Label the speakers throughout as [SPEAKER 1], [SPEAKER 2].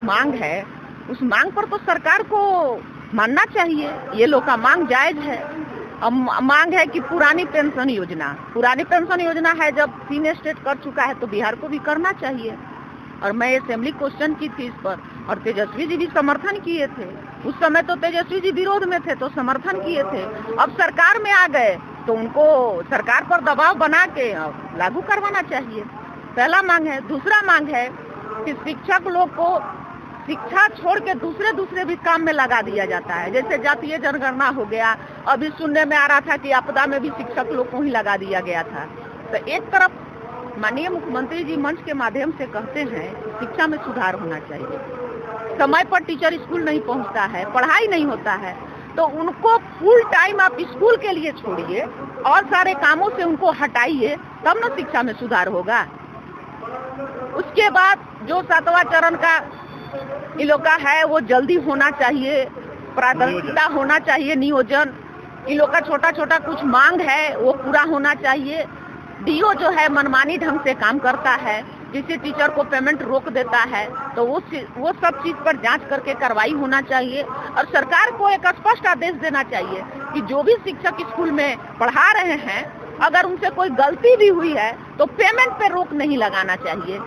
[SPEAKER 1] मांग है, उस मांग पर तो सरकार को मानना चाहिए। ये लोग का मांग जायज है। अब मांग है कि पुरानी पेंशन योजना है, जब 3 स्टेट कर चुका है तो बिहार को भी करना चाहिए। और मैं असेंबली क्वेश्चन की थी इस पर, और तेजस्वी जी भी समर्थन किए थे। उस समय तो तेजस्वी जी विरोध में थे तो समर्थन किए थे। अब सरकार में आ गए तो उनको सरकार पर दबाव बना के लागू करवाना चाहिए। पहला मांग है। दूसरा मांग है कि शिक्षक लोग को शिक्षा छोड़ के दूसरे भी काम में लगा दिया जाता है। जैसे जातीय जनगणना हो गया, अभी सुनने में आ रहा था कि आपदा में भी शिक्षक लोग को ही लगा दिया गया था। तो एक तरफ माननीय मुख्यमंत्री जी मंच के माध्यम से कहते हैं कि शिक्षा में सुधार होना चाहिए, समय पर टीचर स्कूल नहीं पहुंचता है, पढ़ाई नहीं होता है, तो उनको फुल टाइम आप स्कूल के लिए छोड़िए और सारे कामों से उनको हटाइए, तब न शिक्षा में सुधार होगा। उसके बाद जो 7वां चरण का इन लोग का है वो जल्दी होना चाहिए, प्राथमिकता होना चाहिए, नियोजन। इन लोग का छोटा कुछ मांग है वो पूरा होना चाहिए। डीओ जो है मनमानी ढंग से काम करता है, जिससे टीचर को पेमेंट रोक देता है, तो वो सब चीज पर जांच करके कार्रवाई होना चाहिए। और सरकार को एक स्पष्ट आदेश देना चाहिए कि जो भी शिक्षक स्कूल में पढ़ा रहे हैं, अगर उनसे कोई गलती भी हुई है तो पेमेंट पे रोक नहीं लगाना चाहिए,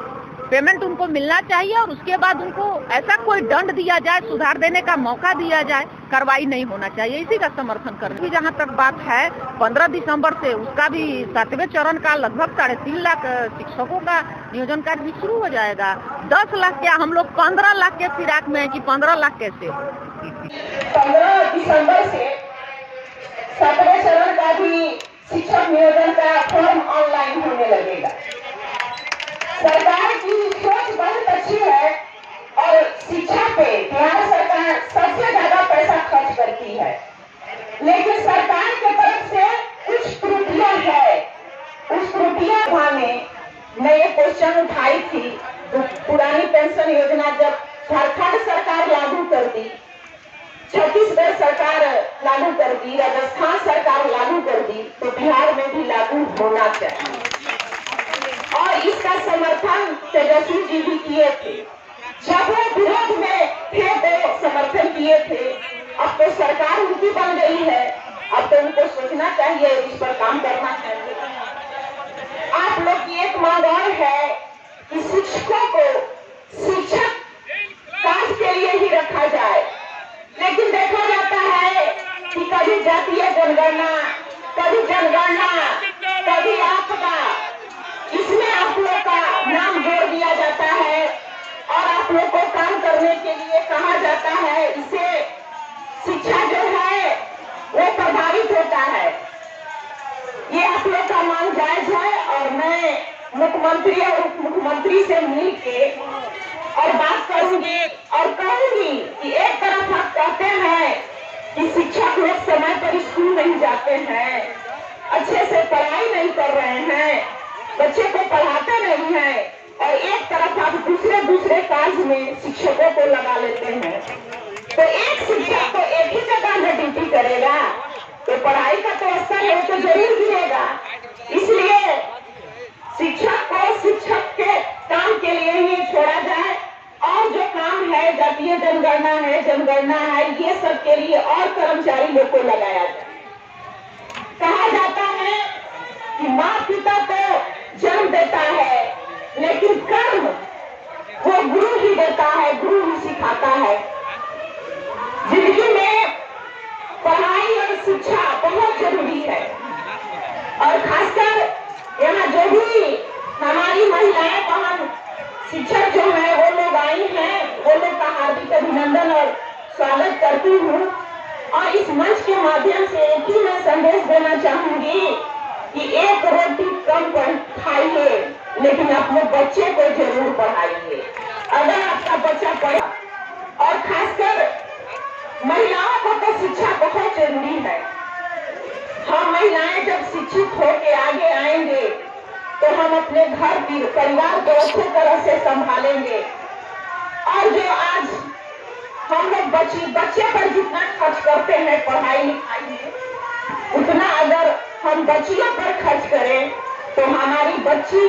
[SPEAKER 1] पेमेंट उनको मिलना चाहिए। और उसके बाद उनको ऐसा कोई दंड दिया जाए, सुधार देने का मौका दिया जाए, कार्रवाई नहीं होना चाहिए। इसी का समर्थन करने की जहाँ तक बात है, 15 दिसंबर से उसका भी 7वें चरण का लगभग 3.5 लाख शिक्षकों का नियोजन कार्य भी शुरू हो जाएगा। 10 लाख क्या, हम लोग 15 लाख के फिराक में है कि 15 लाख कैसे हो।
[SPEAKER 2] 15 दिसंबर से 7वें चरण का भी शिक्षक नियोजन का फॉर्म ऑनलाइन होने लगेगा। सरकार की सोच बहुत अच्छी है और शिक्षा पे बिहार सरकार सबसे ज्यादा पैसा खर्च करती है, लेकिन सरकार के तरफ से कुछ त्रुटियां है। उस त्रुटियां में मैं ये क्वेश्चन उठाई थी, तो पुरानी पेंशन योजना जब झारखंड सरकार लागू कर दी, छत्तीसगढ़ सरकार लागू कर दी, राजस्थान सरकार लागू कर दी, तो बिहार में भी लागू होना चाहिए। और इसका समर्थन तेजस्वी जी भी किए थे। जब वो विरोध में थे तो समर्थन किए थे। अब तो सरकार उनकी बन गई है, अब तो उनको सोचना चाहिए, इस पर काम करना चाहिए। आप लोग की एक मांग और है कि शिक्षकों को शिक्षक कार्य के लिए ही रखा जाए, लेकिन देखा जाता है कि कभी जातीय जनगणना, कभी कभी आपदा, इसमें आप लोग का नाम जोड़ दिया जाता है और आप लोग को काम करने के लिए कहा जाता है। इससे शिक्षा जो है वो प्रभावित होता है। ये आप लोग का मांग जायज है और मैं मुख्यमंत्री और उप मुख्यमंत्री से मिल के और बात करूंगी और कहूंगी कि एक तरफ आप कहते हैं कि शिक्षक लोग समय पर स्कूल नहीं जाते हैं, अच्छे से पढ़ाई नहीं कर रहे हैं, बच्चे को पढ़ाते नहीं हैं, और एक तरफ आप दूसरे कार्य में शिक्षकों को लगा लेते हैं। तो एक शिक्षक तो एक ही जगह में ड्यूटी करेगा तो पढ़ाई का तो स्तर है तो जरूर गिरेगा। इसलिए शिक्षक को शिक्षक के काम के लिए ही छोड़ा जाए, और जो काम है जातीय जनगणना है, ये सब के लिए और कर्मचारी लोग को लगाया जाए। कहा जाता है कि माँ पिता तो जन्म देता है, लेकिन कर्म वो गुरु ही देता है, गुरु ही सिखाता है। जिंदगी में पढ़ाई और शिक्षा बहुत जरूरी है, और खासकर यहाँ जो भी हमारी महिलाएं बहन शिक्षक जो है वो लोग आई हैं, वो लोग का हार्दिक अभिनंदन और स्वागत करती हूँ। और इस मंच के माध्यम से एक ही मैं संदेश देना चाहूंगी कि एक रोटी कम खाइए, लेकिन अपने बच्चे को जरूर पढ़ाइए। अगर आपका बच्चा पढ़ा, और खासकर महिलाओं को तो शिक्षा बहुत जरूरी है। हम महिलाएं जब शिक्षित होकर आगे आएंगे तो हम अपने घर परिवार को अच्छी तरह से संभालेंगे। और जो आज हम लोग बच्चे पर जितना खर्च करते हैं पढ़ाई लिखाई में, उतना अगर हम बच्चियों पर खर्च करें तो हमारी बच्ची